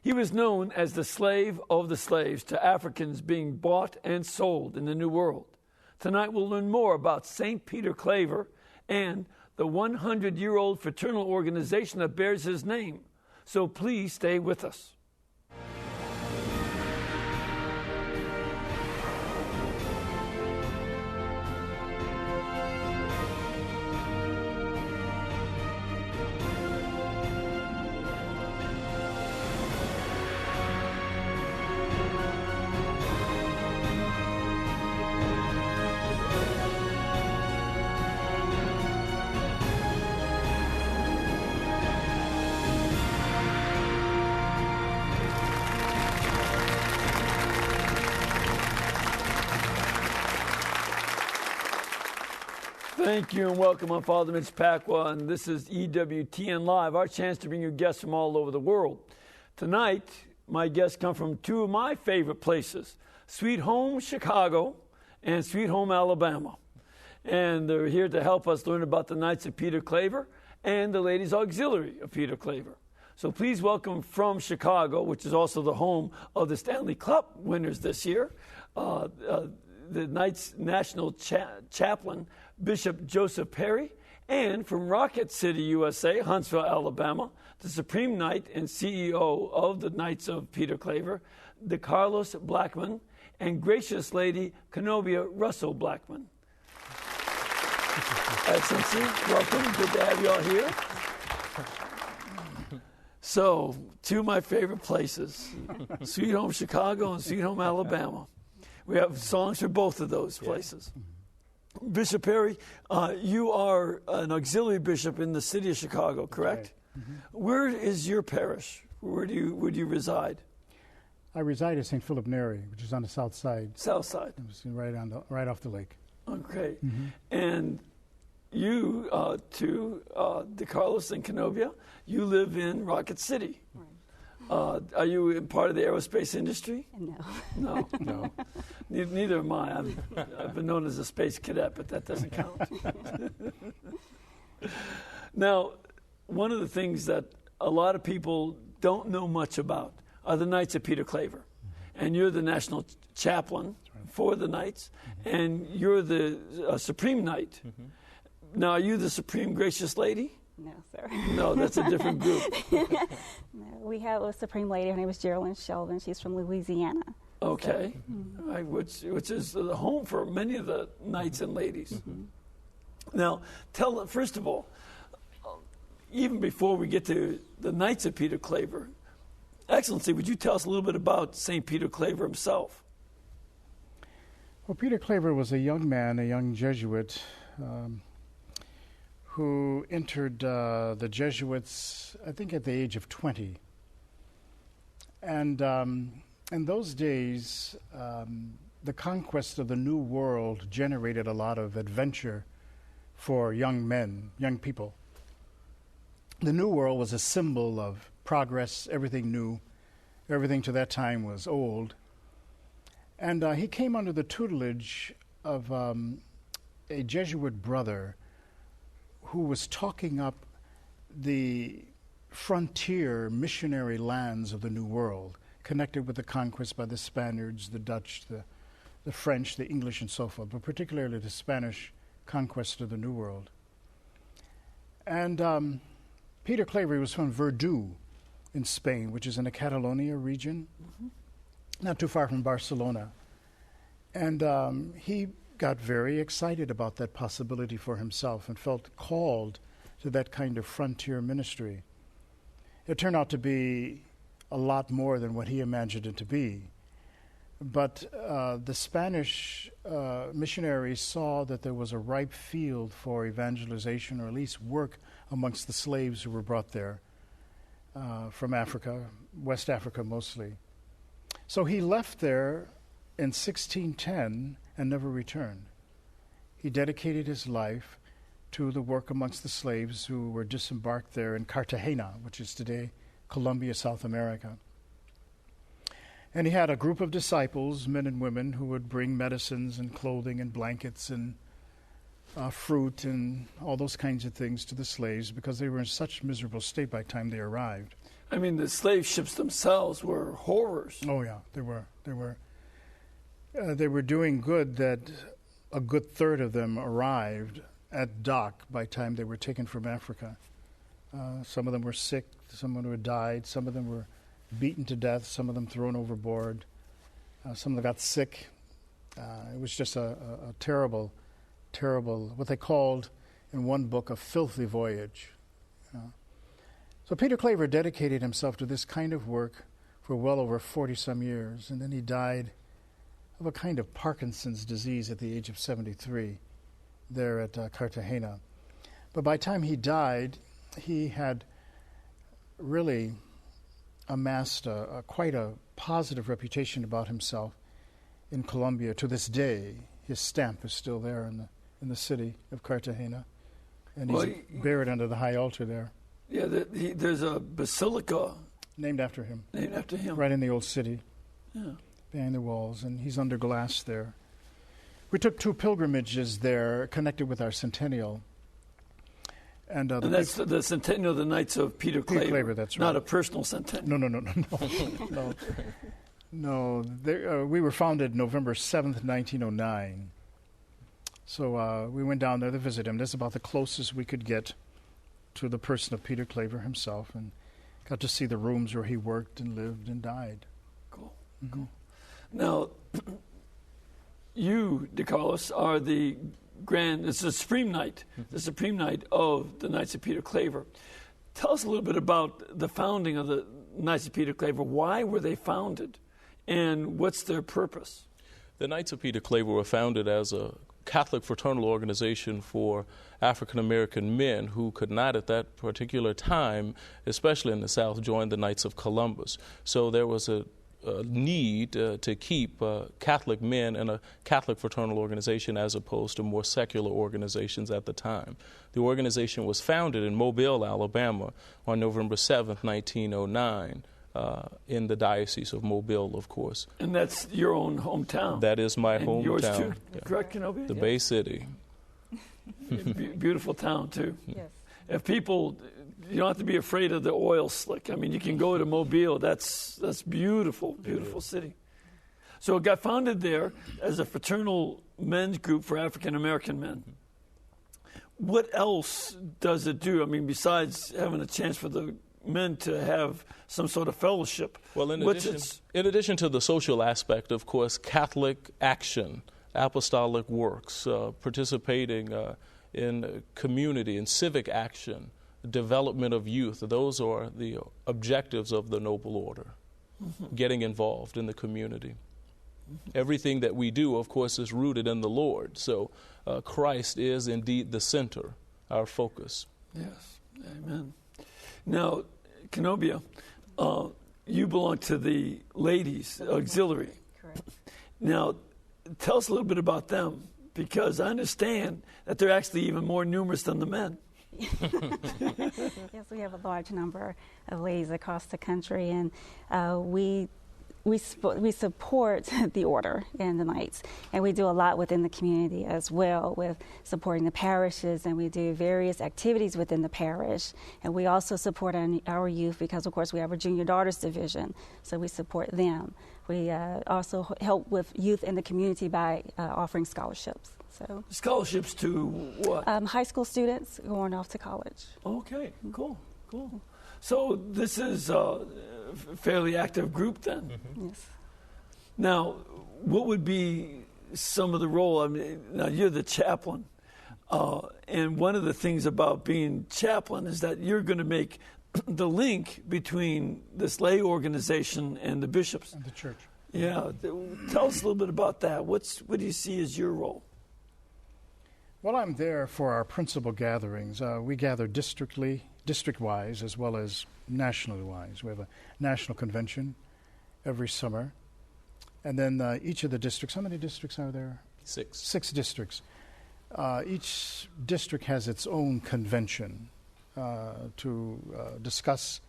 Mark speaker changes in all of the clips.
Speaker 1: He was known as the slave of the slaves to Africans being bought and sold in the New World. Tonight we'll learn more about St. Peter Claver and the 100-year-old fraternal organization that bears his name. So please stay with us. Thank you and welcome. I'm Father Mitch Pacwa, and this is EWTN Live, our chance to bring you guests from all over the world. Tonight, my guests come from two of my favorite places, Sweet Home Chicago and Sweet Home Alabama. And they're here to help us learn about the Knights of Peter Claver and the Ladies Auxiliary of Peter Claver. So please welcome from Chicago, which is also the home of the Stanley Cup winners this year, the Knights National Chaplain, Bishop Joseph Perry, and from Rocket City, USA, Huntsville, Alabama, the Supreme Knight and CEO of the Knights of Peter Claver, the Carlos Blackman, and gracious Lady Kenobia Russell Blackman. Excellency, welcome. Good to have you all here. So, two of my favorite places, Sweet Home Chicago and Sweet Home Alabama. We have songs for both of those places. Bishop Perry, you are an auxiliary bishop in the city of Chicago, correct? Right. Mm-hmm. Where is your parish? Where do you reside?
Speaker 2: I reside at St. Philip Neri, which is on the south side.
Speaker 1: South side.
Speaker 2: It's right off the lake.
Speaker 1: Okay. Mm-hmm. And you, De Carlos and Kenobia, you live in Rocket City. Right. Are you part of the aerospace industry?
Speaker 3: No.
Speaker 1: No. Neither am I. I've been known as a space cadet, but that doesn't count. Now, one of the things that a lot of people don't know much about are the Knights of Peter Claver. And you're the national chaplain for the Knights, and you're the Supreme Knight. Mm-hmm. Now, are you the Supreme Gracious Lady?
Speaker 3: No, sir.
Speaker 1: No, that's a different group.
Speaker 3: No, we have a Supreme Lady. Her name is Geraldine Sheldon. She's from Louisiana.
Speaker 1: Okay. So, right, which is the home for many of the knights and ladies. Mm-hmm. Now, first of all, even before we get to the Knights of Peter Claver, Excellency, would you tell us a little bit about St. Peter Claver himself?
Speaker 2: Well, Peter Claver was a young man, a young Jesuit, who entered the Jesuits, I think, at the age of 20. And in those days, the conquest of the New World generated a lot of adventure for young men, young people. The New World was a symbol of progress, everything new. Everything to that time was old. And he came under the tutelage of a Jesuit brother who was talking up the frontier missionary lands of the New World, connected with the conquest by the Spaniards, the Dutch, the French, the English, and so forth, but particularly the Spanish conquest of the New World. And Peter Claver was from Verdú in Spain, which is in the Catalonia region, not too far from Barcelona. And he got very excited about that possibility for himself and felt called to that kind of frontier ministry. It turned out to be a lot more than what he imagined it to be. But the Spanish missionaries saw that there was a ripe field for evangelization, or at least work amongst the slaves who were brought there from Africa, West Africa mostly. So he left there in 1610 and never returned. He dedicated his life to the work amongst the slaves who were disembarked there in Cartagena, which is today Colombia, South America. And he had a group of disciples, men and women, who would bring medicines and clothing and blankets and fruit and all those kinds of things to the slaves because they were in such miserable state by the time they arrived.
Speaker 1: I mean, the slave ships themselves were horrors.
Speaker 2: Oh yeah, they were doing good that a good third of them arrived at dock by the time they were taken from Africa. Some of them were sick, some of them had died, some of them were beaten to death, some of them thrown overboard, some of them got sick. It was just a terrible, what they called in one book, a filthy voyage. So Peter Claver dedicated himself to this kind of work for well over 40-some years, and then he died of a kind of Parkinson's disease at the age of 73 there at Cartagena. But by the time he died, he had really amassed quite a positive reputation about himself in Colombia. To this day, his stamp is still there in the city of Cartagena, and he's buried under the high altar there.
Speaker 1: Yeah, there's a basilica
Speaker 2: named after him.
Speaker 1: Named after him.
Speaker 2: Right in the old city.
Speaker 1: Yeah.
Speaker 2: Behind the walls, and he's under glass there. We took 2 pilgrimages there connected with our centennial. And
Speaker 1: that's the centennial of the Knights of Peter Claver.
Speaker 2: Peter Claver, that's right.
Speaker 1: Not a personal centennial.
Speaker 2: No. We were founded November 7th, 1909. So we went down there to visit him. That's about the closest we could get to the person of Peter Claver himself, and got to see the rooms where he worked and lived and died.
Speaker 1: Cool.
Speaker 2: Mm-hmm.
Speaker 1: Cool. Now, you, DeCarlos, are it's the Supreme Knight, the Supreme Knight of the Knights of Peter Claver. Tell us a little bit about the founding of the Knights of Peter Claver. Why were they founded, and what's their purpose?
Speaker 4: The Knights of Peter Claver were founded as a Catholic fraternal organization for African-American men who could not at that particular time, especially in the South, join the Knights of Columbus. So there was a need to keep Catholic men in a Catholic fraternal organization as opposed to more secular organizations at the time. The organization was founded in Mobile, Alabama on November 7th, 1909. In the Diocese of Mobile, of course.
Speaker 1: And that's your own hometown.
Speaker 4: That is my hometown.
Speaker 1: Yours too,
Speaker 4: yeah.
Speaker 1: Correct, Kenobia?
Speaker 4: The Bay City.
Speaker 1: Beautiful town too.
Speaker 3: Yes.
Speaker 1: If people, you don't have to be afraid of the oil slick. I mean, you can go to Mobile. That's beautiful, beautiful city. So it got founded there as a fraternal men's group for African American men. What else does it do? I mean, besides having a chance for the men to have some sort of fellowship.
Speaker 4: Well, in addition to the social aspect, of course, Catholic action, apostolic works, participating in community and civic action, development of youth, those are the objectives of the Noble Order, getting involved in the community. Everything that we do, of course, is rooted in the Lord. So Christ is indeed the center, our focus.
Speaker 1: Yes, amen. Now, Kenobia, you belong to the ladies' auxiliary.
Speaker 3: Correct.
Speaker 1: Now, tell us a little bit about them, because I understand that they're actually even more numerous than the men.
Speaker 3: Yes, we have a large number of ladies across the country, and we support the order and the Knights, and we do a lot within the community as well with supporting the parishes, and we do various activities within the parish, and we also support our youth because, of course, we have a Junior Daughters Division, so we support them. We also help with youth in the community by offering scholarships. So
Speaker 1: scholarships to what?
Speaker 3: High school students going off to college.
Speaker 1: Okay, cool. So this is a fairly active group then.
Speaker 3: Mm-hmm. Yes.
Speaker 1: Now, what would be some of the role? I mean, now you're the chaplain, and one of the things about being chaplain is that you're going to make the link between this lay organization and the bishops
Speaker 2: and the church.
Speaker 1: Yeah, tell us a little bit about that. What do you see as your role?
Speaker 2: Well, I'm there for our principal gatherings. We gather district-wise as well as nationally-wise. We have a national convention every summer. And then each of the districts, how many districts are there?
Speaker 4: 6.
Speaker 2: 6 districts. Each district has its own convention to discuss,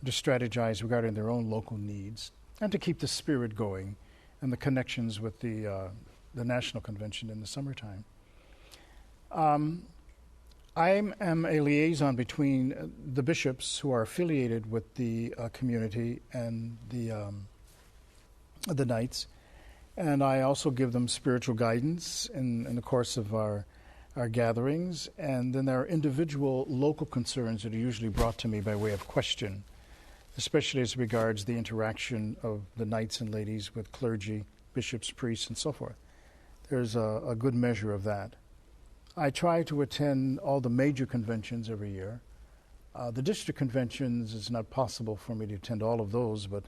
Speaker 2: to strategize regarding their own local needs, and to keep the spirit going and the connections with the national convention in the summertime. I am a liaison between the bishops who are affiliated with the community and the Knights, and I also give them spiritual guidance in the course of our gatherings. And then there are individual local concerns that are usually brought to me by way of question, especially as regards the interaction of the Knights and ladies with clergy, bishops, priests, and so forth. There's a good measure of that. I try to attend all the major conventions every year. The district conventions, it's not possible for me to attend all of those, but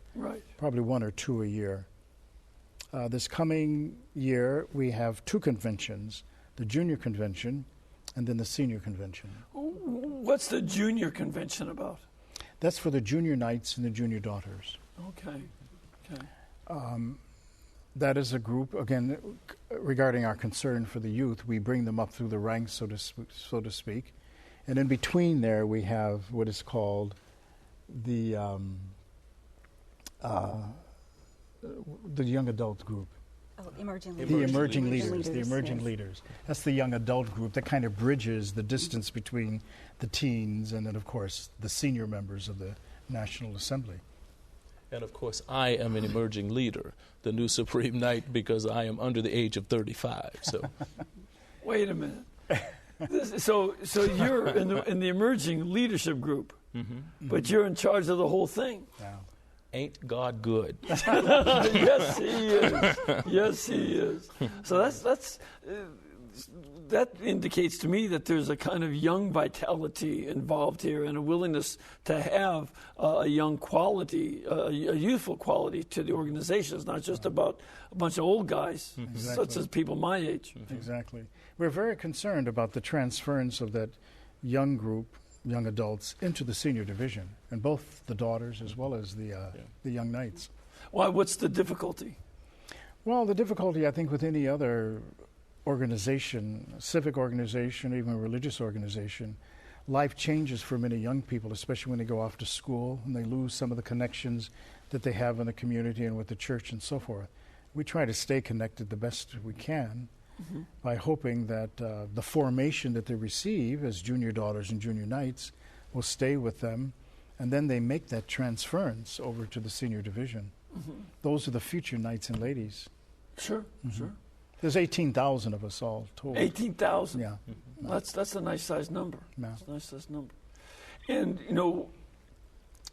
Speaker 2: probably one or two a year. This coming year, we have two conventions, the junior convention and then the senior convention.
Speaker 1: What's the junior convention about?
Speaker 2: That's for the junior knights and the junior daughters.
Speaker 1: Okay.
Speaker 2: That is a group, again, regarding our concern for the youth, we bring them up through the ranks, so to speak. And in between there, we have what is called the young adult group.
Speaker 3: Oh, emerging
Speaker 2: The
Speaker 3: leaders.
Speaker 2: emerging leaders. The emerging
Speaker 3: yes.
Speaker 2: leaders. That's the young adult group that kind of bridges the distance between the teens and then, of course, the senior members of the National Assembly.
Speaker 4: And of course, I am an emerging leader, the new Supreme Knight, because I am under the age of 35. So,
Speaker 1: wait a minute. So you're in the emerging leadership group, but you're in charge of the whole thing.
Speaker 2: Yeah.
Speaker 4: Ain't God good?
Speaker 1: Yes, he is. Yes, he is. So that indicates to me that there's a kind of young vitality involved here and a willingness to have a young quality, a youthful quality to the organization. It's not just about a bunch of old guys, such as people my age.
Speaker 2: Exactly. We're very concerned about the transference of that young group, young adults, into the senior division, and both the daughters as well as the young knights.
Speaker 1: Why? What's the difficulty?
Speaker 2: Well, the difficulty, I think, with any other organization, civic organization, even a religious organization, life changes for many young people, especially when they go off to school and they lose some of the connections that they have in the community and with the church and so forth. We try to stay connected the best we can by hoping that the formation that they receive as junior daughters and junior knights will stay with them, and then they make that transference over to the senior division. Those are the future knights and ladies.
Speaker 1: Sure.
Speaker 2: There's 18,000 of us all told.
Speaker 1: 18,000.
Speaker 2: Yeah.
Speaker 1: That's a nice sized number.
Speaker 2: Yeah.
Speaker 1: That's a nice sized number. And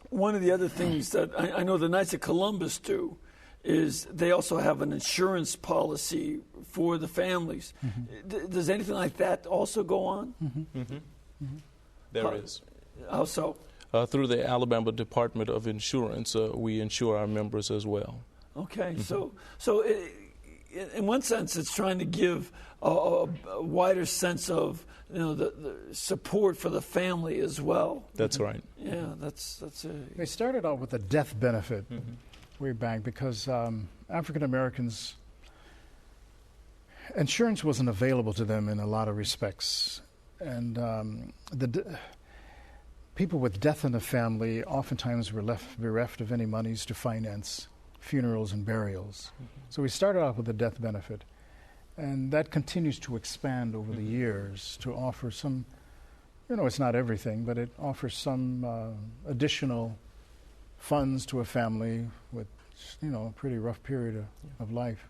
Speaker 1: one of the other things that I know the Knights of Columbus do is they also have an insurance policy for the families. Does anything like that also go on?
Speaker 4: There is.
Speaker 1: How so?
Speaker 4: Through the Alabama Department of Insurance, we insure our members as well.
Speaker 1: Okay, so in one sense, it's trying to give a wider sense of the support for the family as well.
Speaker 4: That's right.
Speaker 1: Yeah, that's
Speaker 2: They started out with a death benefit way back because African Americans, insurance wasn't available to them in a lot of respects, and people with death in the family oftentimes were left bereft of any monies to finance funerals and burials. So we started off with a death benefit, and that continues to expand over the years to offer some, it's not everything, but it offers some additional funds to a family with, a pretty rough period of life.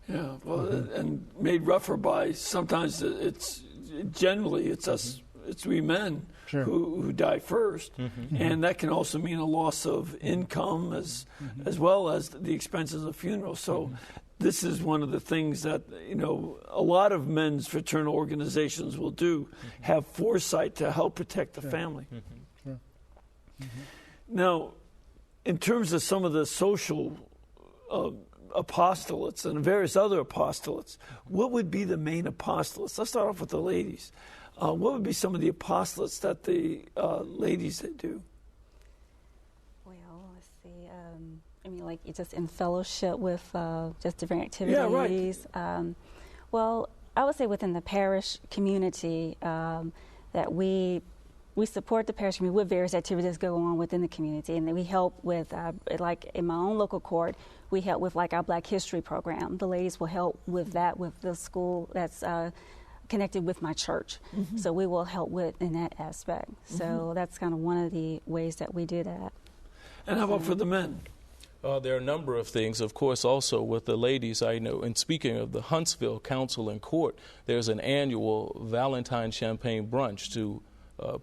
Speaker 1: Yeah, well, and made rougher by sometimes it's us, it's we men who die first, and that can also mean a loss of income as well as the expenses of funerals. So this is one of the things that a lot of men's fraternal organizations will do, have foresight to help protect the family. Now, in terms of some of the social apostolates and various other apostolates, what would be the main apostolates? Let's start off with the ladies. What would be some of the apostolates that the ladies do?
Speaker 3: Well, let's see. Like just in fellowship with just different activities.
Speaker 1: Yeah, right.
Speaker 3: Well, I would say within the parish community that we support the parish community with various activities that go on within the community, and then we help with, like in my own local court, we help with like our Black History program. The ladies will help with that with the school that's connected with my church. So we will help with in that aspect. So that's kind of one of the ways that we do that.
Speaker 1: And how about for the men?
Speaker 4: There are a number of things. Of course, also with the ladies, I know, and speaking of the Huntsville Council and Court, there's an annual Valentine Champagne brunch to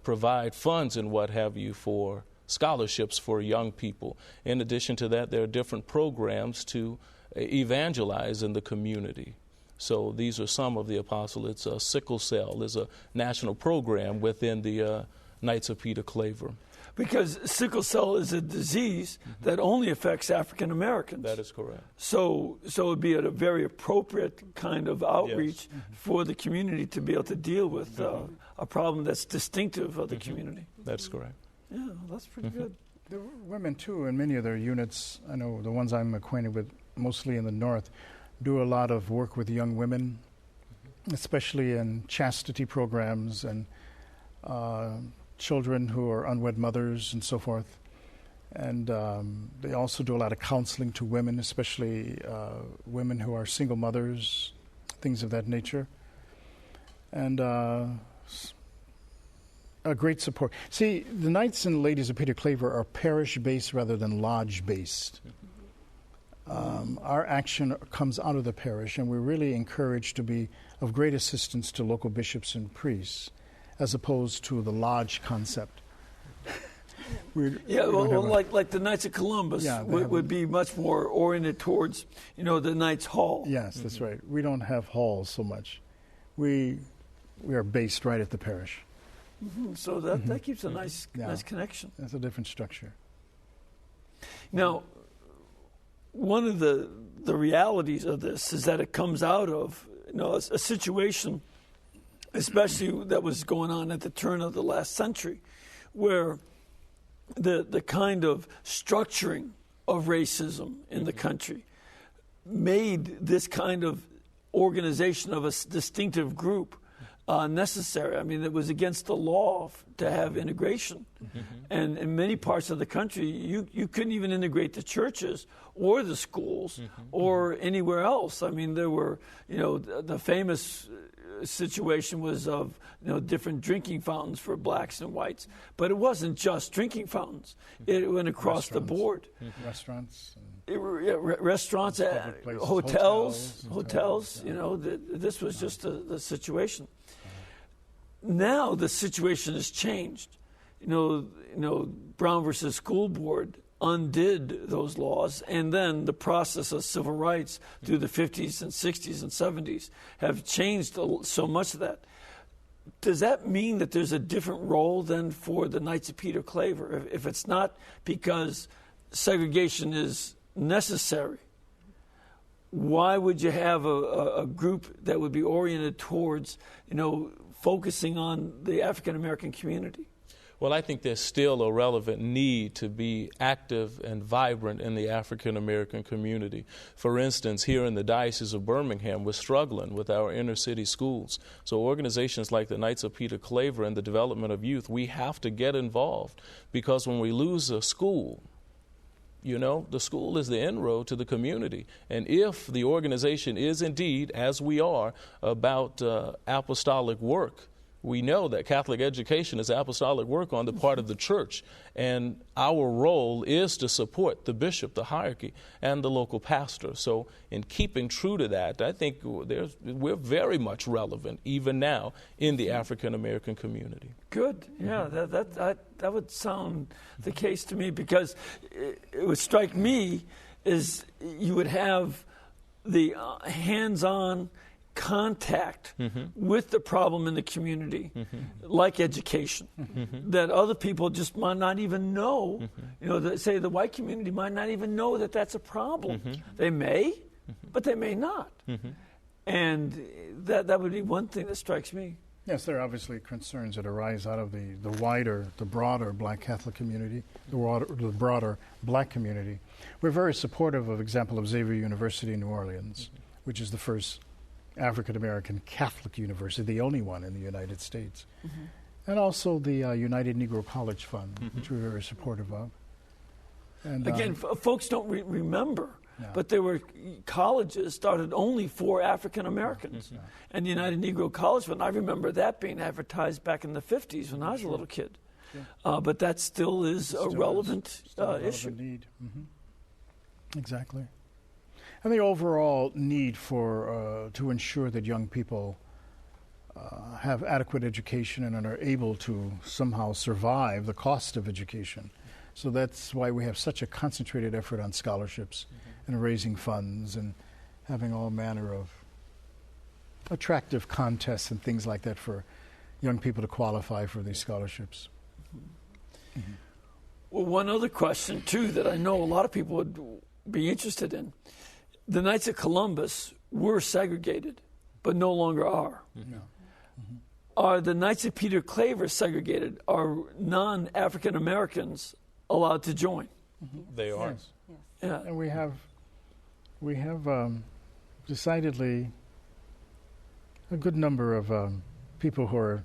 Speaker 4: provide funds and what have you for scholarships for young people. In addition to that, there are different programs to evangelize in the community. So these are some of the apostolates. Sickle cell is a national program within the Knights of Peter Claver.
Speaker 1: Because sickle cell is a disease that only affects African Americans.
Speaker 4: That is correct.
Speaker 1: So it would be a very appropriate kind of outreach for the community to be able to deal with a problem that's distinctive of the community.
Speaker 4: That's correct.
Speaker 1: Yeah, that's pretty good.
Speaker 2: The women, too, in many of their units, I know the ones I'm acquainted with, mostly in the north, do a lot of work with young women, especially in chastity programs and children who are unwed mothers and so forth. And they also do a lot of counseling to women, especially women who are single mothers, things of that nature. And a great support. See, the Knights and Ladies of Peter Claver are parish-based rather than lodge-based. Our action comes out of the parish, and we're really encouraged to be of great assistance to local bishops and priests, as opposed to the lodge concept.
Speaker 1: Like the Knights of Columbus would be much more oriented towards, the Knights Hall.
Speaker 2: Yes, that's right. We don't have halls so much. We are based right at the parish.
Speaker 1: So that keeps a nice connection.
Speaker 2: That's a different structure.
Speaker 1: Now, one of the realities of this is that it comes out of a situation, especially that was going on at the turn of the last century, where the kind of structuring of racism in the country made this kind of organization of a distinctive group necessary. I mean, it was against the law to have integration. And in many parts of the country, you couldn't even integrate the churches or the schools or anywhere else. I mean, there were, the famous situation was of, different drinking fountains for blacks and whites. But it wasn't just drinking fountains. It went across the board.
Speaker 2: Restaurants.
Speaker 1: Restaurants, hotels. This was just the situation. Now the situation has changed. Brown versus School Board undid those laws, and then the process of civil rights through the 50s and 60s and 70s have changed so much of that. Does that mean that there's a different role then for the Knights of Peter Claver? If it's not because segregation is necessary, why would you have a group that would be oriented towards, focusing on the African American community?
Speaker 4: Well, I think there's still a relevant need to be active and vibrant in the African American community. For instance, here in the Diocese of Birmingham, we're struggling with our inner city schools. So organizations like the Knights of Peter Claver and the development of youth, we have to get involved, because when we lose a school, the school is the inroad to the community. And if the organization is indeed, as we are, about apostolic work, we know that Catholic education is apostolic work on the part of the church. And our role is to support the bishop, the hierarchy, and the local pastor. So in keeping true to that, I think we're very much relevant, even now, in the African American community.
Speaker 1: Good. Yeah, that would sound the case to me, because it would strike me as you would have the hands-on contact with the problem in the community, like education, that other people just might not even know. Say the white community might not even know that that's a problem. They may, but they may not. And that would be one thing that strikes me.
Speaker 2: Yes, there are obviously concerns that arise out of the broader Black Catholic community, the broader Black community. We're very supportive, of example, of Xavier University in New Orleans, which is the first African-American Catholic university, the only one in the United States. And also the United Negro College Fund, which we're very supportive of. And
Speaker 1: again, folks don't remember
Speaker 2: Yeah.
Speaker 1: But there were colleges started only for African Americans.
Speaker 2: Yeah.
Speaker 1: And the United Negro College Fund, I remember that being advertised back in the 50s when I was a little kid.
Speaker 2: Yeah.
Speaker 1: But that still is a relevant issue.
Speaker 2: Need. Exactly. And the overall need for to ensure that young people have adequate education and are able to somehow survive the cost of education. So that's why we have such a concentrated effort on scholarships and raising funds and having all manner of attractive contests and things like that for young people to qualify for these scholarships.
Speaker 1: Well, one other question, too, that I know a lot of people would be interested in. The Knights of Columbus were segregated, but no longer are. Are the Knights of Peter Claver segregated? Are non-African Americans allowed to join?
Speaker 4: They are.
Speaker 2: Yes.
Speaker 1: Yeah.
Speaker 2: And we have decidedly a good number of people who are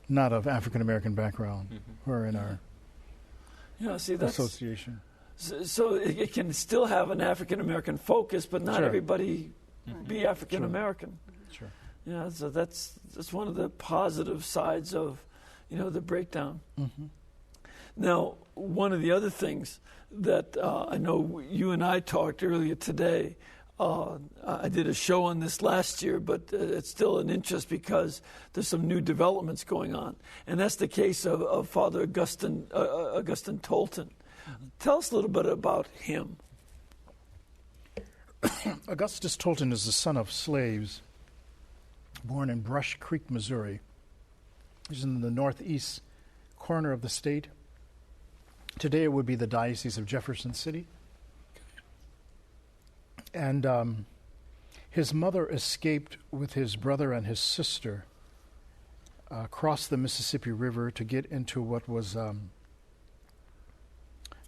Speaker 2: not of African American background who are in our
Speaker 1: See, that's
Speaker 2: association.
Speaker 1: So it can still have an African American focus, but not
Speaker 2: Sure.
Speaker 1: everybody be African American.
Speaker 2: Sure.
Speaker 1: Yeah, so that's one of the positive sides of, the breakdown. Now, one of the other things that I know you and I talked earlier today, I did a show on this last year, but it's still an interest because there's some new developments going on, and that's the case of Father Augustine Tolton. Tell us a little bit about him.
Speaker 2: Augustus Tolton is the son of slaves born in Brush Creek, Missouri. He's in the northeast corner of the state. Today it would be the Diocese of Jefferson City. And his mother escaped with his brother and his sister across the Mississippi River to get into what was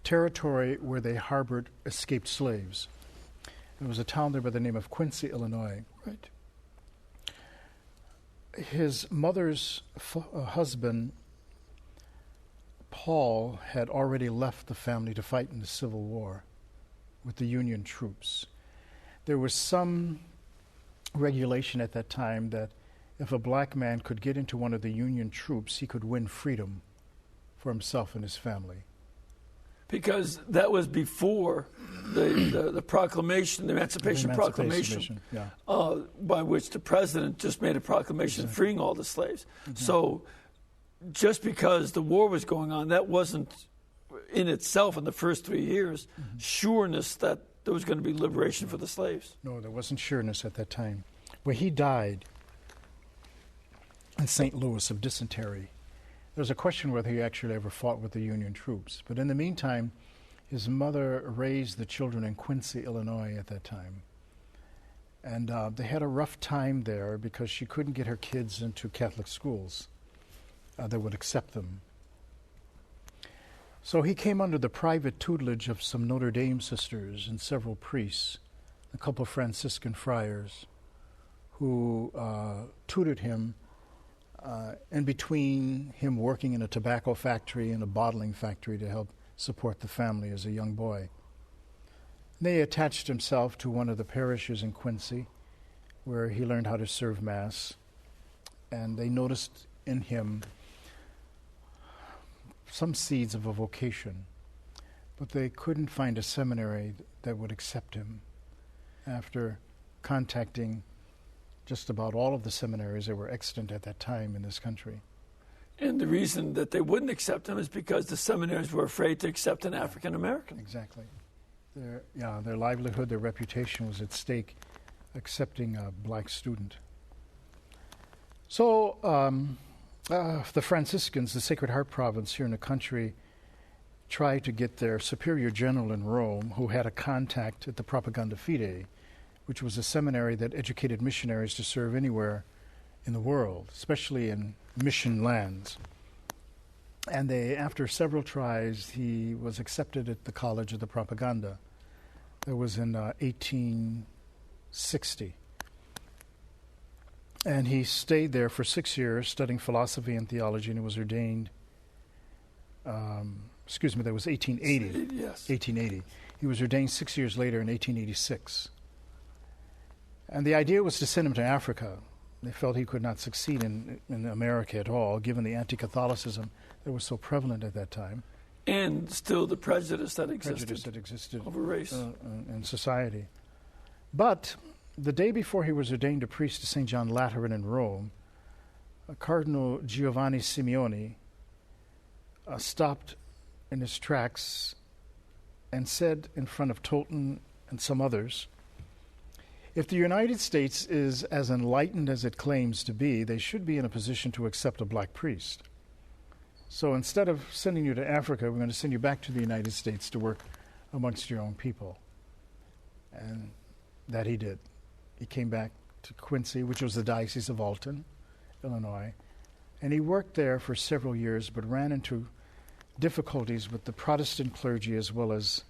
Speaker 2: territory where they harbored escaped slaves. There was a town there by the name of Quincy, Illinois.
Speaker 1: Right.
Speaker 2: His mother's husband, Paul, had already left the family to fight in the Civil War with the Union troops. There was some regulation at that time that if a black man could get into one of the Union troops, he could win freedom for himself and his family.
Speaker 1: Because that was before the proclamation, the Emancipation Proclamation,
Speaker 2: yeah.
Speaker 1: By which the president just made a proclamation freeing all the slaves. So just because the war was going on, that wasn't in itself in the first 3 years sureness that there was going to be liberation for the slaves.
Speaker 2: No, there wasn't sureness at that time. Well, he died in St. Louis of dysentery. There's a question whether he actually ever fought with the Union troops. But in the meantime, his mother raised the children in Quincy, Illinois at that time. And they had a rough time there because she couldn't get her kids into Catholic schools that would accept them. So he came under the private tutelage of some Notre Dame sisters and several priests, a couple of Franciscan friars, who tutored him in between him working in a tobacco factory and a bottling factory to help support the family as a young boy. They attached himself to one of the parishes in Quincy, where he learned how to serve Mass, and they noticed in him some seeds of a vocation, but they couldn't find a seminary that would accept him. After contacting just about all of the seminaries that were extant at that time in this country.
Speaker 1: And the reason that they wouldn't accept him is because the seminaries were afraid to accept an African American.
Speaker 2: Exactly. Their livelihood, their reputation was at stake accepting a black student. So the Franciscans, the Sacred Heart province here in the country, tried to get their superior general in Rome, who had a contact at the Propaganda Fide, which was a seminary that educated missionaries to serve anywhere in the world, especially in mission lands. And after several tries, he was accepted at the College of the Propaganda. That was in 1860. And he stayed there for 6 years studying philosophy and theology, and he was ordained, that was 1880.
Speaker 1: Yes.
Speaker 2: 1880. He was ordained 6 years later in 1886. And the idea was to send him to Africa. They felt he could not succeed in America at all, given the anti-Catholicism that was so prevalent at that time.
Speaker 1: And still the prejudice that existed over race
Speaker 2: in society. But the day before he was ordained a priest to St. John Lateran in Rome, Cardinal Giovanni Simeoni stopped in his tracks and said in front of Tolton and some others, if the United States is as enlightened as it claims to be, they should be in a position to accept a black priest. So instead of sending you to Africa, we're going to send you back to the United States to work amongst your own people. And that he did. He came back to Quincy, which was the Diocese of Alton, Illinois, and he worked there for several years, but ran into difficulties with the Protestant clergy as well as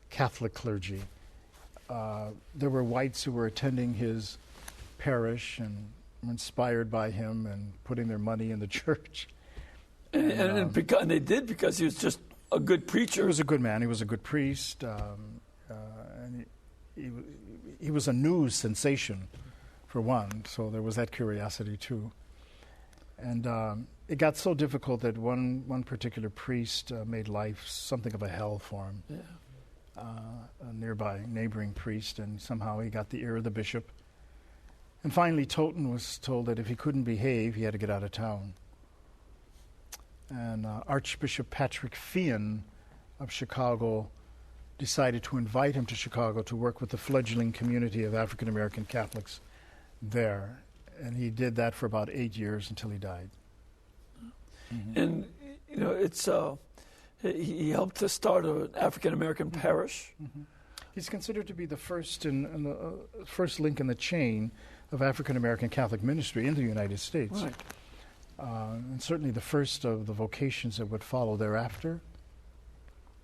Speaker 2: Catholic clergy. There were whites who were attending his parish and were inspired by him and putting their money in the church.
Speaker 1: And they did because he was just a good preacher.
Speaker 2: He was a good man. He was a good priest. And he was a news sensation, for one, so there was that curiosity too. And it got so difficult that one particular priest made life something of a hell for him.
Speaker 1: Yeah.
Speaker 2: A neighboring priest, and somehow he got the ear of the bishop. And finally, Tolton was told that if he couldn't behave, he had to get out of town. And Archbishop Patrick Fian of Chicago decided to invite him to Chicago to work with the fledgling community of African American Catholics there. And he did that for about 8 years until he died. Mm-hmm.
Speaker 1: And, it's he helped to start an African American parish.
Speaker 2: Mm-hmm. He's considered to be the first first link in the chain of African American Catholic ministry in the United States.
Speaker 1: Right.
Speaker 2: And certainly the first of the vocations that would follow thereafter.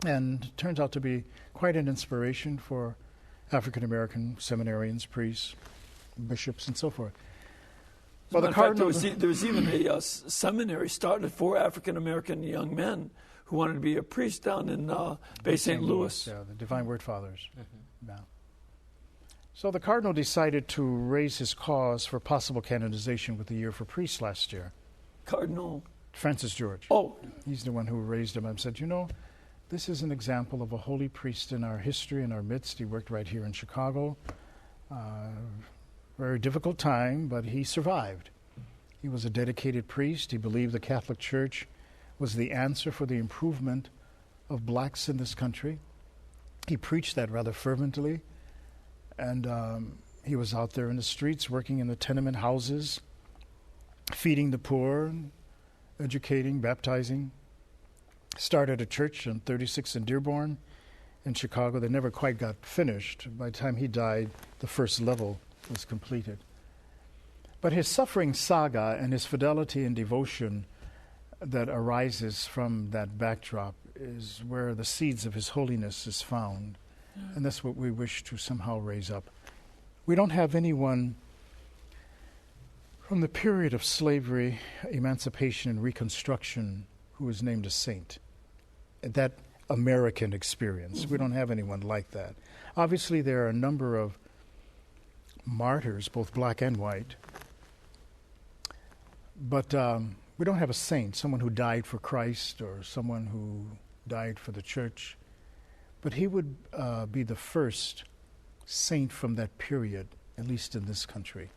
Speaker 2: And turns out to be quite an inspiration for African American seminarians, priests, bishops, and so forth.
Speaker 1: Well, the cardinal, there was even a seminary started for African American young men who wanted to be a priest down in Bay St. Louis.
Speaker 2: Yeah, the Divine Word Fathers. Mm-hmm. Yeah. So the cardinal decided to raise his cause for possible canonization with the Year for Priests last year.
Speaker 1: Cardinal
Speaker 2: Francis George.
Speaker 1: Oh.
Speaker 2: He's the one who raised him and said, this is an example of a holy priest in our history, in our midst. He worked right here in Chicago. Very difficult time, but he survived. He was a dedicated priest. He believed the Catholic Church was the answer for the improvement of blacks in this country. He preached that rather fervently, and he was out there in the streets working in the tenement houses, feeding the poor, educating, baptizing. Started a church on 36 in Dearborn in Chicago that never quite got finished. By the time he died, the first level was completed. But his suffering saga and his fidelity and devotion that arises from that backdrop is where the seeds of his holiness is found. And that's what we wish to somehow raise up. We don't have anyone from the period of slavery, emancipation, and Reconstruction who is named a saint. That American experience. Mm-hmm. We don't have anyone like that. Obviously, there are a number of martyrs, both black and white. But we don't have a saint, someone who died for Christ or someone who died for the church. But he would be the first saint from that period, at least in this country,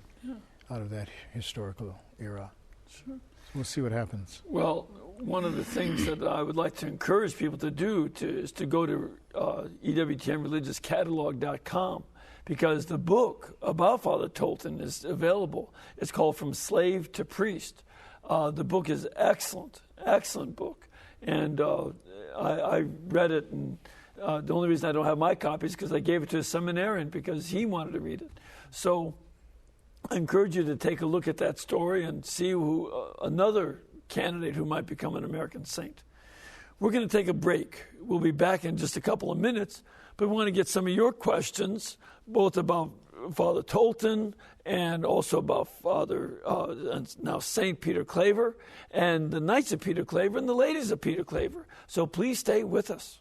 Speaker 2: out of that historical era.
Speaker 1: Sure.
Speaker 2: So we'll see what happens.
Speaker 1: Well, one of the things that I would like to encourage people to do is to go to EWTNreligiouscatalog.com, because the book about Father Tolton is available. It's called From Slave to Priest. The book is excellent book. And I read it, and the only reason I don't have my copy is because I gave it to a seminarian because he wanted to read it. So I encourage you to take a look at that story and see who another candidate who might become an American saint. We're going to take a break. We'll be back in just a couple of minutes, but we want to get some of your questions, both about Father Tolton and also about Father, now Saint Peter Claver, and the Knights of Peter Claver and the Ladies of Peter Claver. So please stay with us.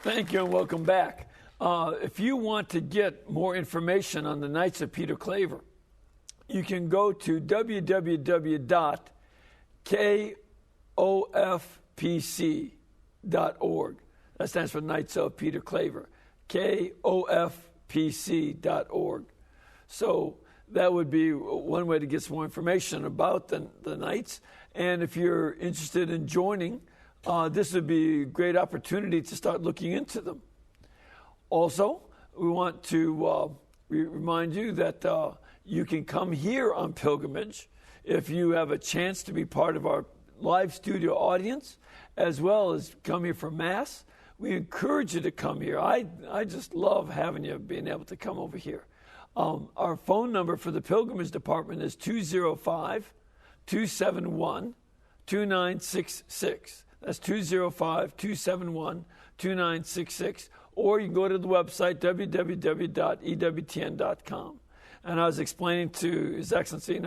Speaker 1: Thank you and welcome back. If you want to get more information on the Knights of Peter Claver, you can go to www.kofpc.org. That stands for Knights of Peter Claver. kofpc.org. So that would be one way to get some more information about the Knights. And if you're interested in joining, this would be a great opportunity to start looking into them. Also, we want to remind you that you can come here on pilgrimage if you have a chance to be part of our live studio audience, as well as come here for Mass. We encourage you to come here. I just love having you being able to come over here. Our phone number for the pilgrimage department is 205-271-2966. That's 205-271-2966. Or you can go to the website, www.ewtn.com. And I was explaining to His Excellency,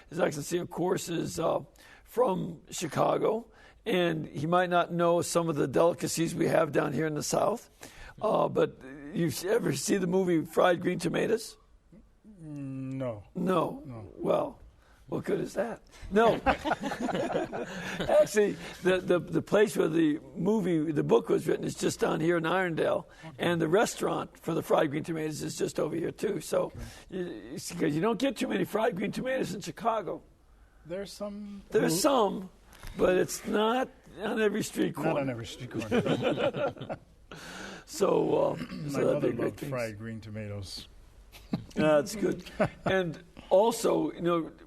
Speaker 1: His Excellency, of course, is from Chicago, and he might not know some of the delicacies we have down here in the South. But you ever see the movie Fried Green Tomatoes?
Speaker 2: No.
Speaker 1: Well, what good is that? No. Actually, the place where the book was written is just down here in Irondale, and the restaurant for the fried green tomatoes is just over here too. So, because you don't get too many fried green tomatoes in Chicago.
Speaker 2: There's some,
Speaker 1: but it's not on every street corner.
Speaker 2: Not on every street corner.
Speaker 1: So
Speaker 2: my mother loved fried green tomatoes.
Speaker 1: That's good. And also,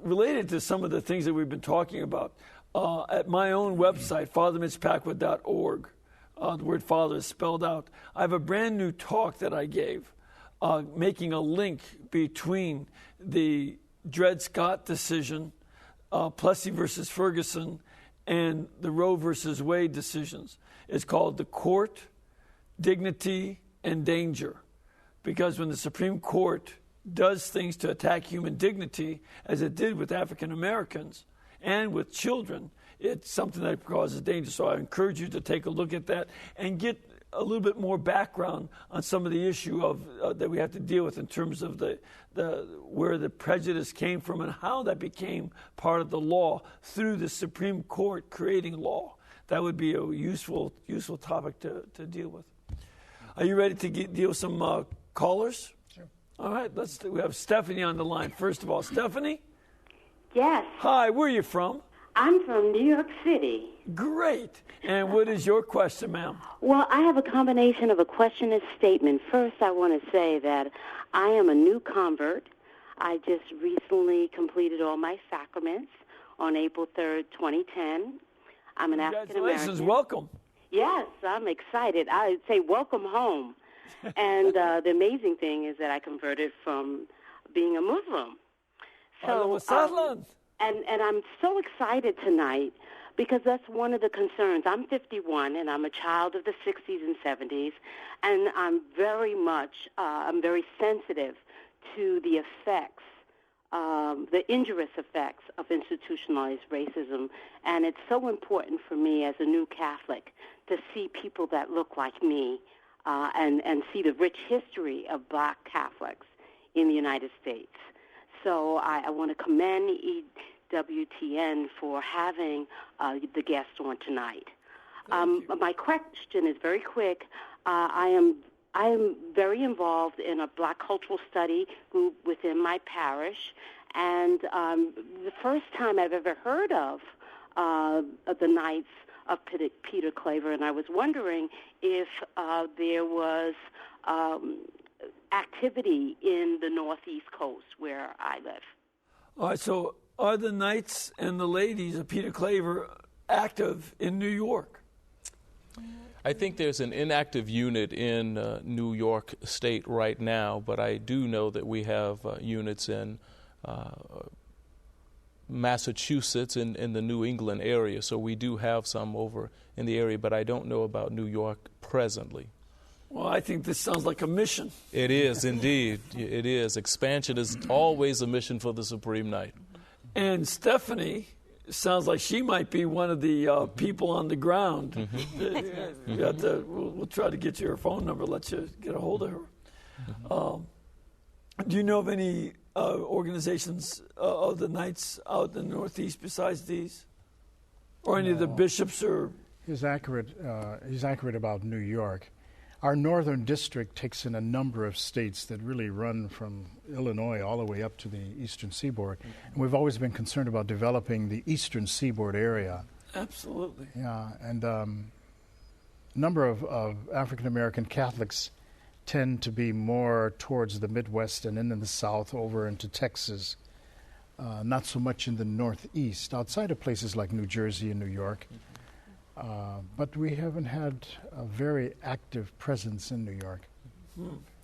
Speaker 1: related to some of the things that we've been talking about, at my own website, fathermitchpacwa.org, the word father is spelled out. I have a brand new talk that I gave, making a link between the Dred Scott decision, Plessy versus Ferguson, and the Roe versus Wade decisions. It's called The Court, Dignity, and Danger. Because when the Supreme Court does things to attack human dignity, as it did with African Americans and with children, it's something that causes danger. So I encourage you to take a look at that and get a little bit more background on some of the issue of that we have to deal with in terms of where the prejudice came from and how that became part of the law through the Supreme Court creating law. That would be a useful topic to deal with. Are you ready to deal with some callers?
Speaker 2: Sure.
Speaker 1: All right, we have Stephanie on the line. First of all, Stephanie?
Speaker 5: Yes.
Speaker 1: Hi, where are you from?
Speaker 5: I'm from New York City.
Speaker 1: Great. And what is your question, ma'am?
Speaker 5: Well, I have a combination of a question and statement. First, I want to say that I am a new convert. I just recently completed all my sacraments on April 3rd, 2010. I'm an African American.
Speaker 1: Congratulations. Welcome.
Speaker 5: Yes, I'm excited. I would say welcome home. And the amazing thing is that I converted from being a Muslim. So, and I'm so excited tonight because that's one of the concerns. I'm 51, and I'm a child of the 60s and 70s, and I'm very sensitive to the effects, the injurious effects of institutionalized racism. And it's so important for me as a new Catholic to see people that look like me and see the rich history of black Catholics in the United States. So I want to commend EWTN for having the guest on tonight. My question is very quick. I am very involved in a black cultural study group within my parish, and the first time I've ever heard of the Knights of Peter Claver, and I was wondering if there was activity in the northeast coast where I live.
Speaker 1: All right, so are the Knights and the ladies of Peter Claver active in New York?
Speaker 4: I think there's an inactive unit in New York State right now, but I do know that we have units in Massachusetts in the New England area, so we do have some over in the area, but I don't know about New York presently.
Speaker 1: Well, I think this sounds like a mission.
Speaker 4: It is, indeed. It is. Expansion is always a mission for the Supreme Knight.
Speaker 1: And Stephanie sounds like she might be one of the people on the ground. We'll try to get you her phone number, let you get a hold of her. Do you know of any organizations of the Knights out in the Northeast besides these? Or any of the bishops? Or
Speaker 2: He's accurate about New York. Our northern district takes in a number of states that really run from Illinois all the way up to the eastern seaboard. And we've always been concerned about developing the eastern seaboard area.
Speaker 1: Absolutely.
Speaker 2: Yeah, and a number of African-American Catholics tend to be more towards the Midwest and in the South over into Texas, not so much in the Northeast, outside of places like New Jersey and New York. But we haven't had a very active presence in New York.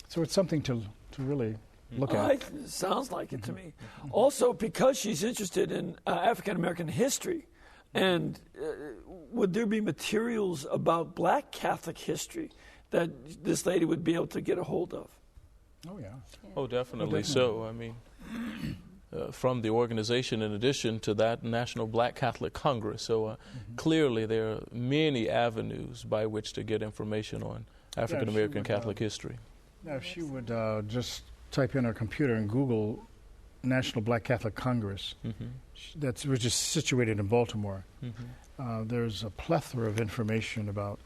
Speaker 2: So it's something to really look at.
Speaker 1: It sounds like it to me. Also, because she's interested in African-American history, and would there be materials about Black Catholic history that this lady would be able to get a hold of?
Speaker 2: Oh, yeah.
Speaker 4: Oh, definitely so. I mean, from the organization, in addition to that, National Black Catholic Congress. So clearly there are many avenues by which to get information on African American Catholic history.
Speaker 2: Now, if she would just type in her computer and Google National Black Catholic Congress, which is situated in Baltimore, there's a plethora of information about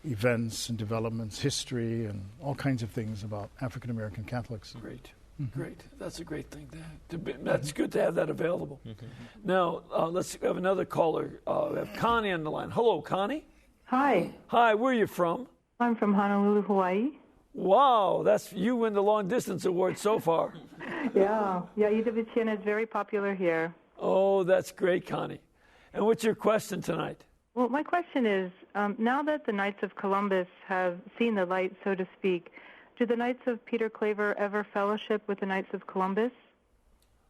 Speaker 2: events and developments, history, and all kinds of things about African American Catholics.
Speaker 1: Great. Great. That's a great thing. That's good to have that available. Now, let's have another caller. We have Connie on the line. Hello, Connie.
Speaker 6: Hi.
Speaker 1: Hi, where are you from?
Speaker 6: I'm from Honolulu, Hawaii.
Speaker 1: Wow, you win the long distance award so far.
Speaker 6: Yeah, EWTN is very popular here.
Speaker 1: Oh, that's great, Connie. And what's your question tonight?
Speaker 6: Well, my question is, now that the Knights of Columbus have seen the light, so to speak, do the Knights of Peter Claver ever fellowship with the Knights of Columbus?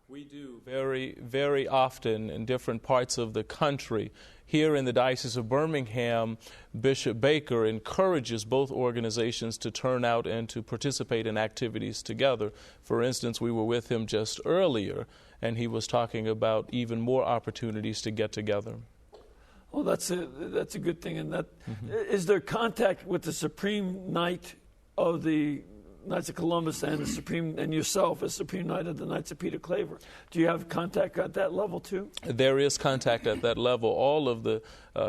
Speaker 4: We do very, very often in different parts of the country. Here in the Diocese of Birmingham, Bishop Baker encourages both organizations to turn out and to participate in activities together. For instance, we were with him just earlier, and he was talking about even more opportunities to get together.
Speaker 1: Oh, that's a good thing. And is there contact with the Supreme Knight of the Knights of Columbus and yourself as Supreme Knight of the Knights of Peter Claver? Do you have contact at that level too?
Speaker 4: There is contact at that level. All of the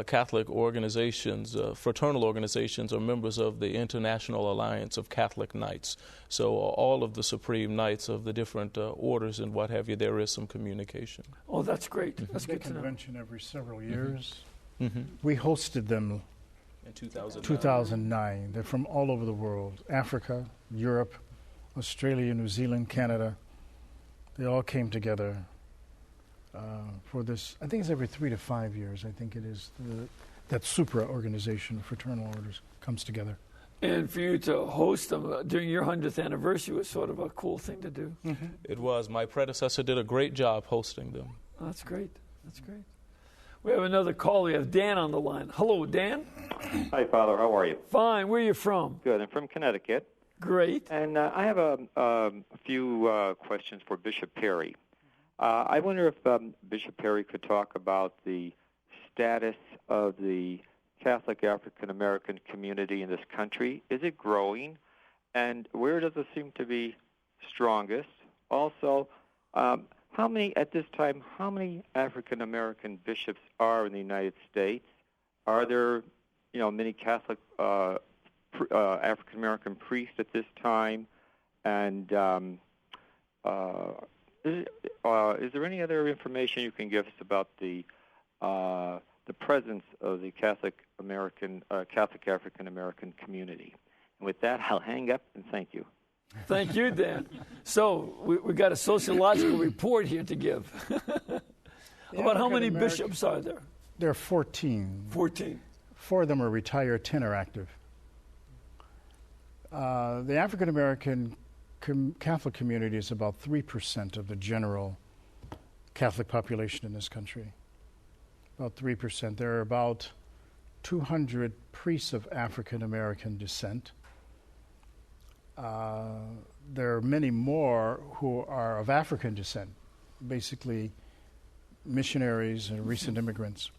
Speaker 4: Catholic organizations, fraternal organizations, are members of the International Alliance of Catholic Knights. So all of the Supreme Knights of the different orders and what have you, there is some communication.
Speaker 1: Oh, that's great. That's good to know.
Speaker 2: Convention every several years. We hosted them
Speaker 4: in
Speaker 2: 2009. They're from all over the world, Africa, Europe, Australia, New Zealand, Canada. They all came together for this. I think it's every 3 to 5 years. I think it is that Supra organization, fraternal orders, comes together.
Speaker 1: And for you to host them during your 100th anniversary was sort of a cool thing to do.
Speaker 4: It was. My predecessor did a great job hosting them.
Speaker 1: That's great. That's great. We have another call. We have Dan on the line. Hello, Dan.
Speaker 7: Hi, Father. How are you?
Speaker 1: Fine. Where are you from?
Speaker 7: Good. I'm from Connecticut.
Speaker 1: Great.
Speaker 7: And I have a few questions for Bishop Perry. I wonder if Bishop Perry could talk about the status of the Catholic African-American community in this country. Is it growing? And where does it seem to be strongest? Also, how many African-American bishops are in the United States? Are there, many Catholic African-American priests at this time? And is there any other information you can give us about the presence of the Catholic African-American community? And with that, I'll hang up and thank you.
Speaker 1: Thank you, Dan. So we got a sociological report here to give. About how many bishops are there?
Speaker 2: There are 14.
Speaker 1: 14.
Speaker 2: 4 of them are retired, 10 are active. The African-American Catholic community is about 3% of the general Catholic population in this country. About 3%. There are about 200 priests of African-American descent. There are many more who are of African descent, basically missionaries and recent immigrants.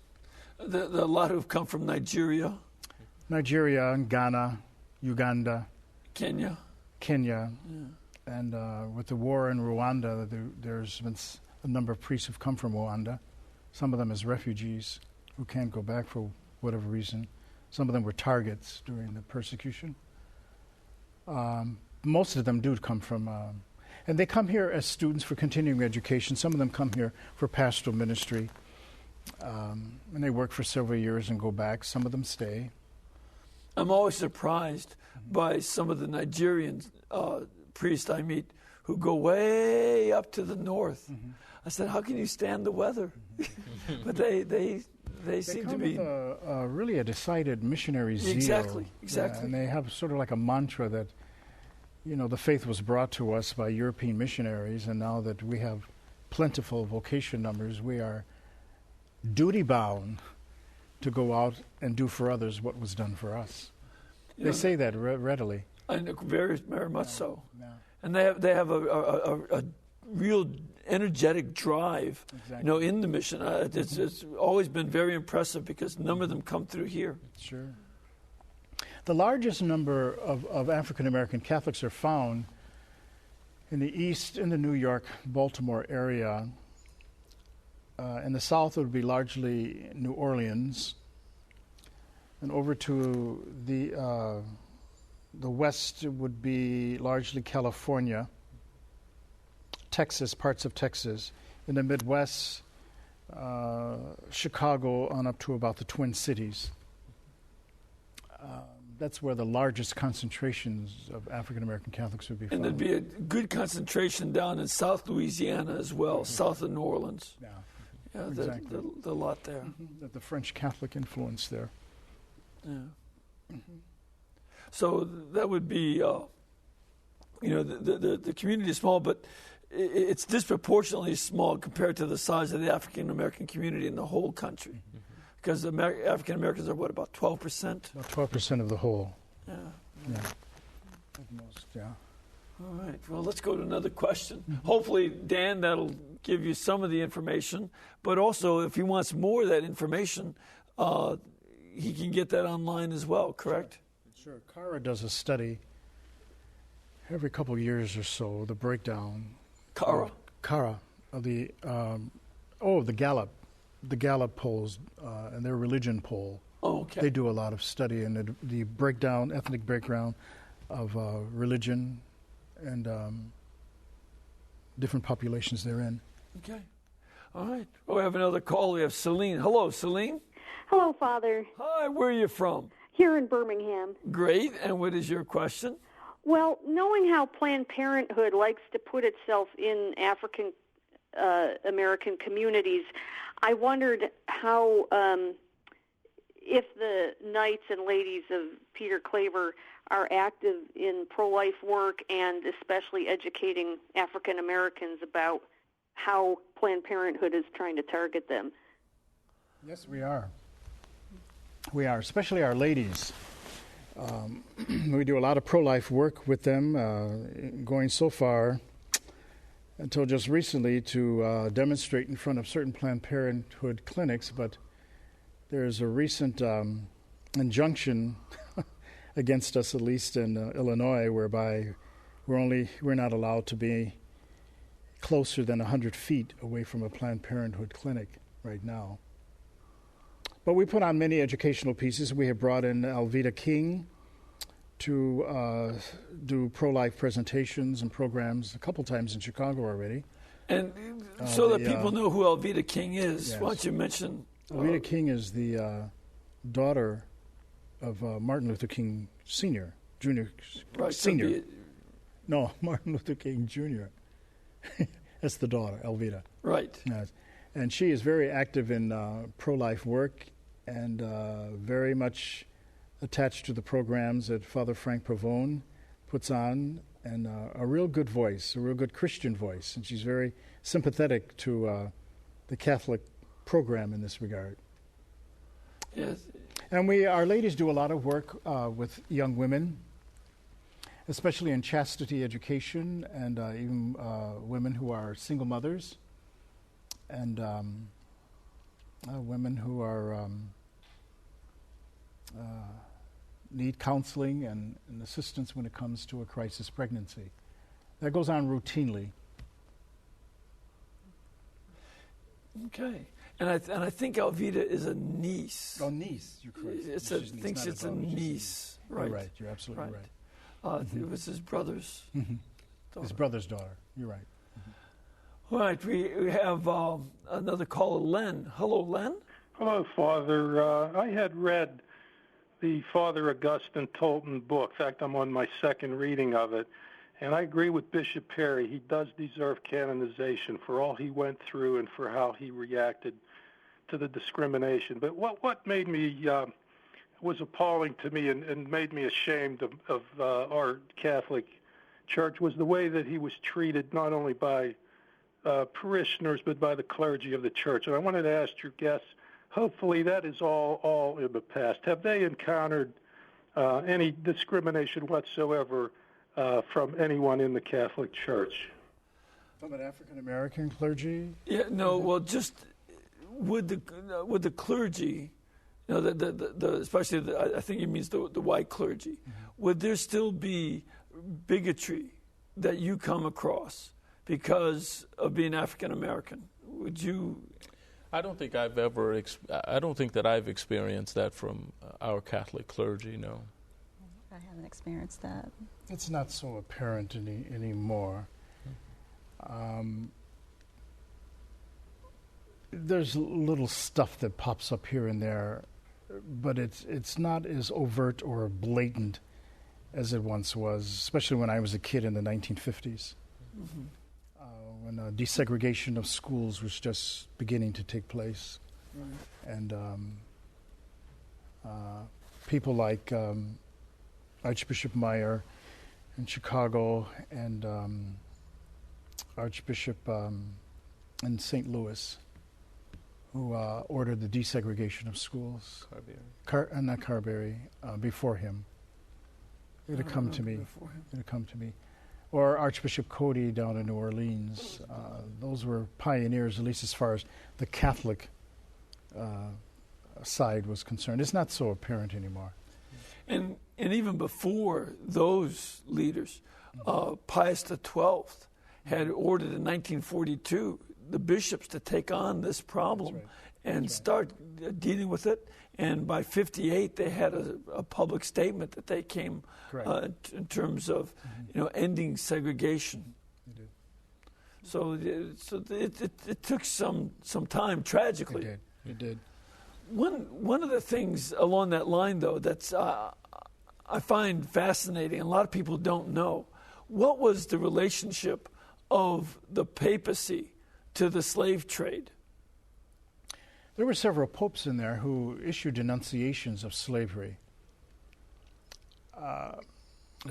Speaker 1: There are a lot who've come from Nigeria,
Speaker 2: Ghana, Uganda,
Speaker 1: Kenya.
Speaker 2: Yeah. And with the war in Rwanda, there's been a number of priests who've come from Rwanda, some of them as refugees who can't go back for whatever reason. Some of them were targets during the persecution. Most of them do come from, and they come here as students for continuing education. Some of them come here for pastoral ministry, and they work for several years and go back. Some of them stay.
Speaker 1: I'm always surprised by some of the Nigerian priests I meet who go way up to the north. I said, how can you stand the weather? But they seem to be
Speaker 2: with really a decided missionary zeal.
Speaker 1: Exactly.
Speaker 2: Yeah, and they have sort of like a mantra that, the faith was brought to us by European missionaries, and now that we have plentiful vocation numbers, we are duty-bound to go out and do for others what was done for us. They say that readily.
Speaker 1: I know, very, very much so.
Speaker 2: Yeah.
Speaker 1: And they have a real energetic drive, in the mission. It's always been very impressive because a number of them come through here.
Speaker 2: Sure. The largest number of African American Catholics are found in the east, in the New York, Baltimore area. In the south, it would be largely New Orleans, and over to the west would be largely California, Texas, parts of Texas. In the Midwest, Chicago on up to about the Twin Cities. That's where the largest concentrations of African American Catholics would be found.
Speaker 1: And there'd be a good concentration down in South Louisiana as well, south of New Orleans.
Speaker 2: Yeah, exactly.
Speaker 1: The lot there.
Speaker 2: The French Catholic influence there.
Speaker 1: Yeah. So that would be, the community is small, but it's disproportionately small compared to the size of the African American community in the whole country. Because African Americans are, about 12%?
Speaker 2: About 12% of the whole.
Speaker 1: Yeah.
Speaker 2: At most, yeah.
Speaker 1: All right. Well, let's go to another question. Hopefully, Dan, that'll give you some of the information. But also, if he wants more of that information, he can get that online as well, correct?
Speaker 2: Sure. Cara does a study every couple of years or so, the breakdown. Cara of the Gallup polls and their religion poll.
Speaker 1: Oh, okay.
Speaker 2: They do a lot of study in the breakdown, ethnic breakdown of religion and different populations therein.
Speaker 1: Okay. All right. Well, we have another call. We have Celine. Hello, Celine.
Speaker 8: Hello, Father.
Speaker 1: Hi, where are you from?
Speaker 8: Here in Birmingham.
Speaker 1: Great. And what is your question?
Speaker 8: Well, knowing how Planned Parenthood likes to put itself in African American communities, I wondered how, if the Knights and Ladies of Peter Claver are active in pro-life work and especially educating African Americans about how Planned Parenthood is trying to target them.
Speaker 2: Yes, we are. We are, especially our ladies. We do a lot of pro-life work with them, going so far until just recently to demonstrate in front of certain Planned Parenthood clinics, but there's a recent injunction against us, at least in Illinois, whereby we're not allowed to be closer than 100 feet away from a Planned Parenthood clinic right now. But we put on many educational pieces. We have brought in Alveda King to do pro-life presentations and programs a couple times in Chicago already.
Speaker 1: And so that people know who Alveda King is,
Speaker 2: yes.
Speaker 1: Why don't you mention...
Speaker 2: Alveda King is the daughter of Martin Luther King Sr., Jr.,
Speaker 1: right,
Speaker 2: Sr. No, Martin Luther King Jr. That's the daughter, Alveda.
Speaker 1: Right.
Speaker 2: Yes. And she is very active in pro-life work and very much attached to the programs that Father Frank Pavone puts on, and a real good voice, a real good Christian voice. And she's very sympathetic to the Catholic program in this regard.
Speaker 1: Yes.
Speaker 2: And our ladies do a lot of work with young women, especially in chastity education, and even women who are single mothers. And women who are need counseling and assistance when it comes to a crisis pregnancy. That goes on routinely.
Speaker 1: Okay. And I think Alvita is a niece.
Speaker 2: Oh, niece, you're correct.
Speaker 1: Thinks it's a niece. Right.
Speaker 2: You're right, you're absolutely right.
Speaker 1: It was his brother's daughter.
Speaker 2: His brother's daughter, you're right.
Speaker 1: All right, we have another caller, Len. Hello, Len.
Speaker 9: Hello, Father. I had read the Father Augustine Tolton book. In fact, I'm on my second reading of it. And I agree with Bishop Perry. He does deserve canonization for all he went through and for how he reacted to the discrimination. But what made me, was appalling to me and made me ashamed of our Catholic Church was the way that he was treated not only by parishioners but by the clergy of the church. And I wanted to ask your guests, hopefully that is all in the past. Have they encountered any discrimination whatsoever from anyone in the Catholic Church?
Speaker 2: From an African American clergy?
Speaker 1: Yeah, no. Well, just with the clergy, you know, especially I think he means the white clergy. Would there still be bigotry that you come across because of being African American? Would you?
Speaker 4: I don't think I don't think that I've experienced that from our Catholic clergy. No.
Speaker 3: I haven't experienced that.
Speaker 2: It's not so apparent anymore. There's little stuff that pops up here and there, but it's not as overt or blatant as it once was, especially when I was a kid in the 1950s, when desegregation of schools was just beginning to take place. And people like Archbishop Meyer in Chicago and Archbishop in St. Louis, who ordered the desegregation of schools. Not Carberry, before him. It had come to me. It had come to me. Or Archbishop Cody down in New Orleans. Those were pioneers, at least as far as the Catholic side was concerned. It's not so apparent anymore.
Speaker 1: And even before those leaders, Pius XII had ordered in 1942 the bishops to take on this problem and start dealing with it. And by 1958, they had a public statement that they came in terms of ending segregation.
Speaker 2: They did.
Speaker 1: So it took some time, tragically.
Speaker 2: It did.
Speaker 1: One of the things along that line, though, that's I find fascinating, and a lot of people don't know, what was the relationship of the papacy to the slave trade?
Speaker 2: There were several popes in there who issued denunciations of slavery.
Speaker 1: I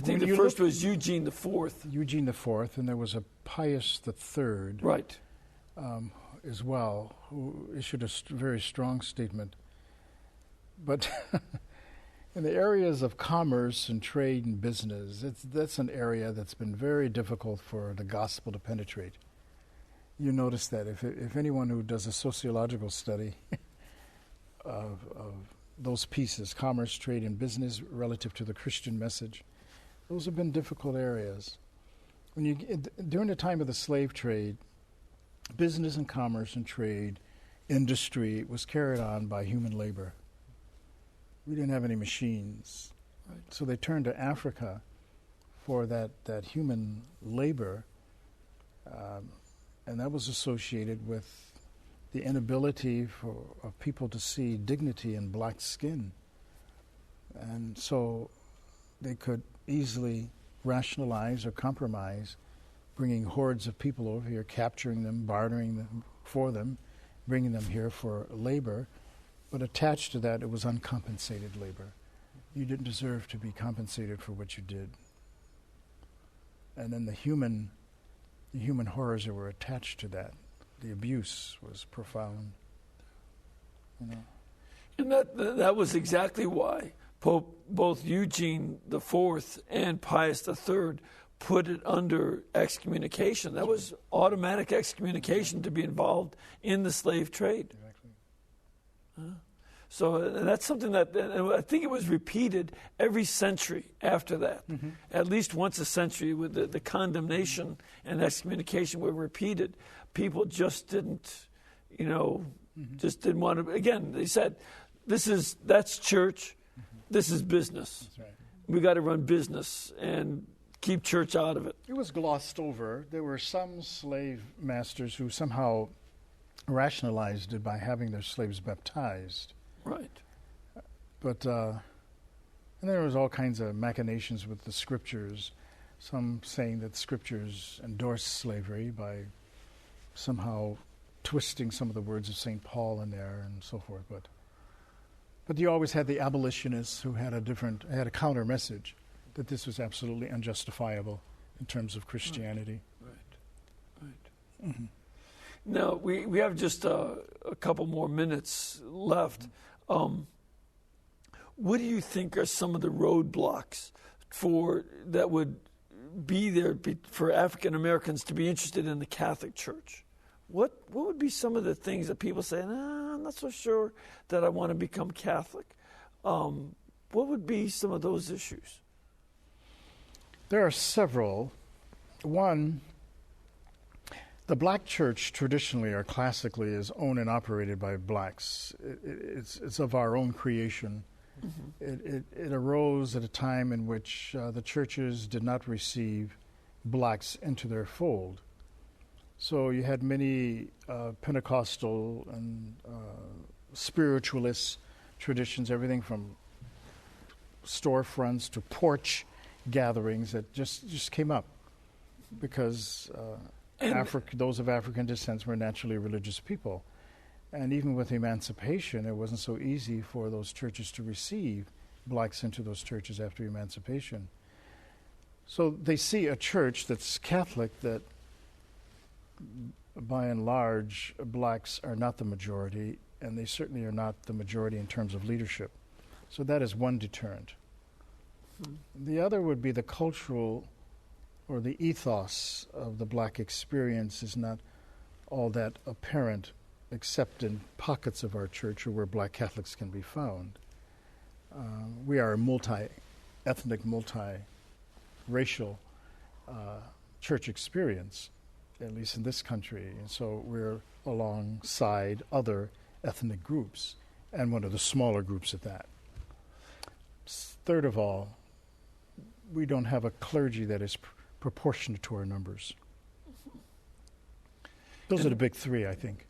Speaker 1: think the first was Eugene IV.
Speaker 2: Eugene IV, and there was a Pius III.
Speaker 1: Right.
Speaker 2: As well, who issued a very strong statement. But in the areas of commerce and trade and business, that's an area that's been very difficult for the gospel to penetrate. You notice that if anyone who does a sociological study of those pieces, commerce, trade, and business, relative to the Christian message, those have been difficult areas. During the time of the slave trade, business and commerce and trade, industry was carried on by human labor. We didn't have any machines. Right. So they turned to Africa for that human labor, and that was associated with the inability of people to see dignity in black skin. And so they could easily rationalize or compromise bringing hordes of people over here, capturing them, bartering them for them, bringing them here for labor. But attached to that, it was uncompensated labor. You didn't deserve to be compensated for what you did. And then the human horrors that were attached to that, the abuse was profound.
Speaker 1: And that was exactly why both Eugene IV and Pius III put it under excommunication. That was automatic excommunication to be involved in the slave trade.
Speaker 2: Exactly.
Speaker 1: So that's something that, and I think it was repeated every century after that. At least once a century, with the condemnation and excommunication were repeated. People just didn't, just didn't want to. Again, they said, that's church, this is business.
Speaker 2: That's right.
Speaker 1: We got to run business and keep church out of it.
Speaker 2: It was glossed over. There were some slave masters who somehow rationalized it by having their slaves baptized.
Speaker 1: Right.
Speaker 2: But and there was all kinds of machinations with the scriptures, some saying that scriptures endorse slavery by somehow twisting some of the words of St. Paul in there and so forth. But you always had the abolitionists who had a counter message that this was absolutely unjustifiable in terms of Christianity.
Speaker 1: Right. Now, we have just a couple more minutes left. What do you think are some of the roadblocks that would be there for African Americans to be interested in the Catholic Church? What would be some of the things that people say, I'm not so sure that I want to become Catholic? What would be some of those issues?
Speaker 2: There are several. One, the black church traditionally or classically is owned and operated by blacks. It's of our own creation. It arose at a time in which the churches did not receive blacks into their fold. So you had many Pentecostal and spiritualist traditions, everything from storefronts to porch gatherings that just came up because those of African descent were naturally religious people. And even with emancipation, it wasn't so easy for those churches to receive blacks into those churches after emancipation. So they see a church that's Catholic that, by and large, blacks are not the majority, and they certainly are not the majority in terms of leadership. So that is one deterrent. The other would be the cultural or the ethos of the black experience is not all that apparent except in pockets of our church or where black Catholics can be found. We are a multi-ethnic, multi-racial church experience, at least in this country. And so we're alongside other ethnic groups, and one of the smaller groups at that. Third of all, we don't have a clergy that is proportionate to our numbers. Those are the big three, I think.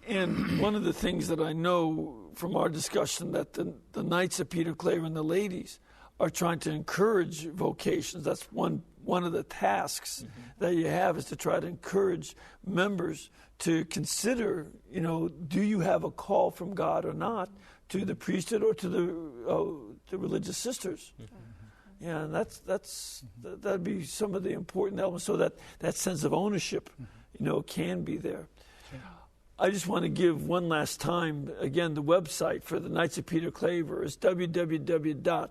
Speaker 1: And one of the things that I know from our discussion that the Knights of Peter Claver and the ladies are trying to encourage vocations. That's one of the tasks that you have, is to try to encourage members to consider, do you have a call from God or not to the priesthood or to the religious sisters? Yeah, and that'd be some of the important elements, so that sense of ownership, can be there. I just want to give one last time, again, the website for the Knights of Peter Claver is www.kofpc.org.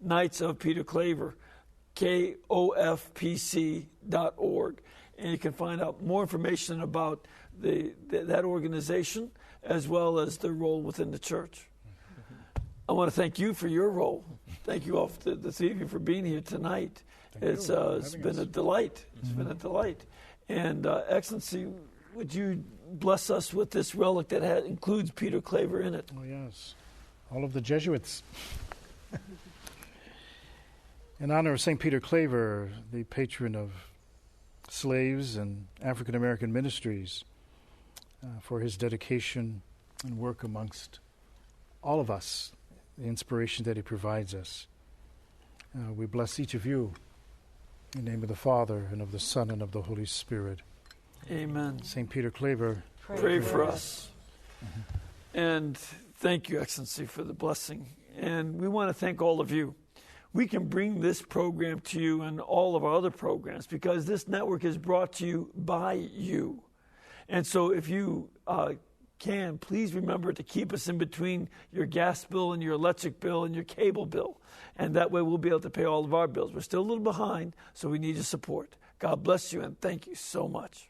Speaker 1: Knights of Peter Claver, kofpc.org. And you can find out more information about that organization as well as their role within the church. I want to thank you for your role. Thank you all, the three of you, for being here tonight. It's been a delight. It's been a delight. And Excellency, would you bless us with this relic that includes Peter Claver in it?
Speaker 2: Oh, yes. All of the Jesuits. In honor of St. Peter Claver, the patron of slaves and African American ministries, for his dedication and work amongst all of us, the inspiration that he provides us. We bless each of you in the name of the Father, and of the Son, and of the Holy Spirit.
Speaker 1: Amen.
Speaker 2: St. Peter Claver,
Speaker 1: pray for us. And thank you, Excellency, for the blessing. And we want to thank all of you. We can bring this program to you and all of our other programs because this network is brought to you by you. And so if you can, please remember to keep us in between your gas bill and your electric bill and your cable bill. And that way we'll be able to pay all of our bills. We're still a little behind, so we need your support. God bless you, and thank you so much.